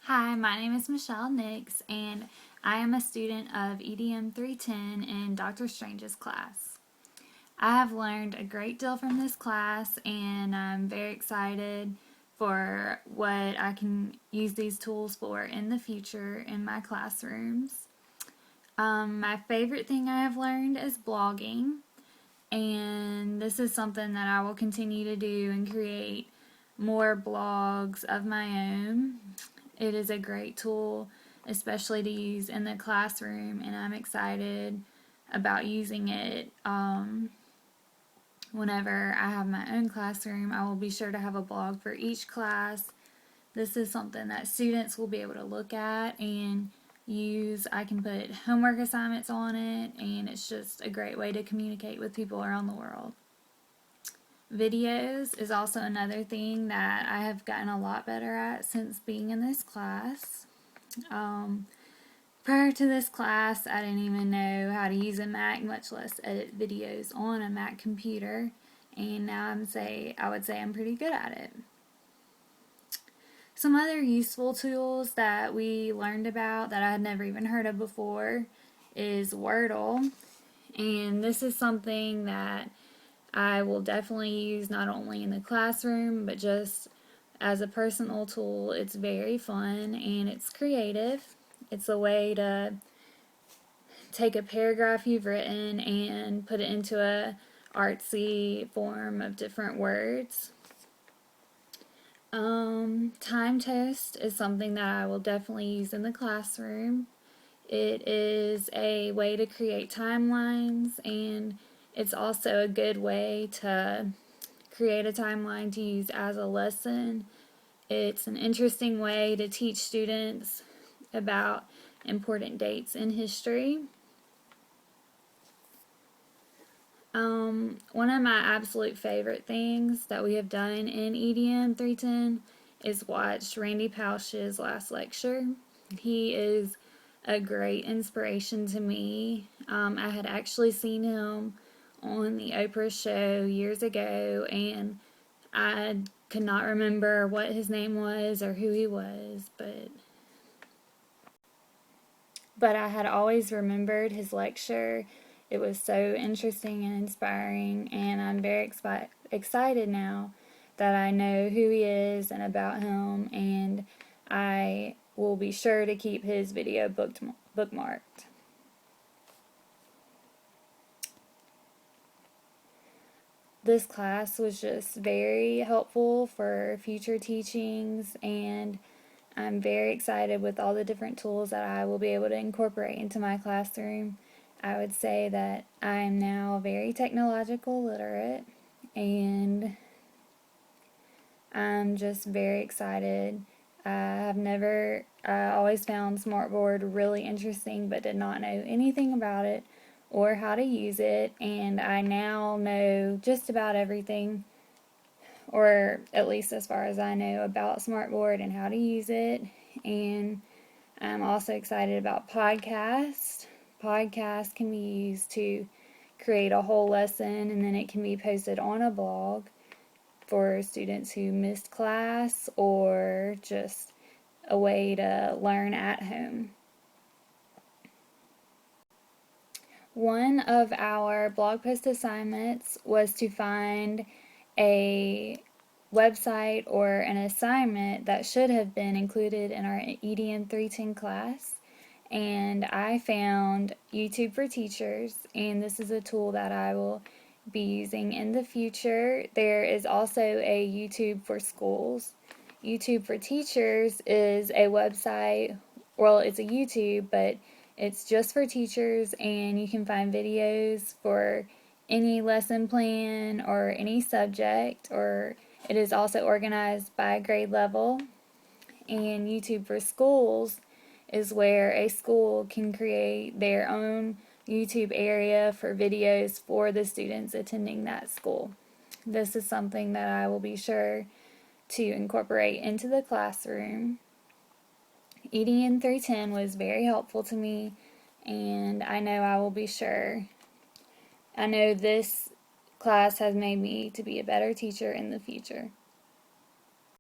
Hi, my name is Michelle Nix, and I am a student of EDM 310 in Dr. Strange's class. I have learned a great deal from this class, and I'm very excited for what I can use these tools for in the future in my classrooms. My favorite thing I have learned is blogging, and this is something that I will continue to do and create more blogs of my own. It is a great tool, especially to use in the classroom, and I'm excited about using it. Whenever I have my own classroom, I will be sure to have a blog for each class. This is something that students will be able to look at and use. I can put homework assignments on it, and it's just a great way to communicate with people around the world. Videos is also another thing that I have gotten a lot better at since being in this class. Prior to this class, I didn't even know how to use a Mac, much less edit videos on a Mac computer, and now I would say I'm pretty good at it. Some other useful tools that we learned about that I had never even heard of before is Wordle, and this is something that I will definitely use not only in the classroom but just as a personal tool. It's very fun and it's creative. It's a way to take a paragraph you've written and put it into a artsy form of different words. Time Toast is something that I will definitely use in the classroom. It is a way to create timelines, and it's also a good way to create a timeline to use as a lesson. It's an interesting way to teach students about important dates in history. One of my absolute favorite things that we have done in EDM 310 is watch Randy Pausch's last lecture. He is a great inspiration to me. I had actually seen him on the Oprah show years ago, and I could not remember what his name was or who he was, but I had always remembered his lecture. It was so interesting and inspiring, and I'm very excited now that I know who he is and about him, and I will be sure to keep his video bookmarked. This class was just very helpful for future teachings, and I'm very excited with all the different tools that I will be able to incorporate into my classroom. I would say that I am now very technological literate, and I'm just very excited. I always found Smartboard really interesting but did not know anything about it or how to use it, and I now know just about everything, or at least as far as I know, about Smartboard and how to use it. And I'm also excited about podcasts. Podcasts can be used to create a whole lesson, and then it can be posted on a blog for students who missed class or just a way to learn at home. One of our blog post assignments was to find a website or an assignment that should have been included in our EDM 310 class, and I found YouTube for Teachers, and this is a tool that I will be using in the future. There is also a YouTube for Schools. YouTube for Teachers is a website, well, it's a YouTube, but it's just for teachers, and you can find videos for any lesson plan or any subject, or it is also organized by grade level. And YouTube for Schools is where a school can create their own YouTube area for videos for the students attending that school. This is something that I will be sure to incorporate into the classroom. EDM 310 was very helpful to me, and I know I will be sure. I know this class has made me to be a better teacher in the future.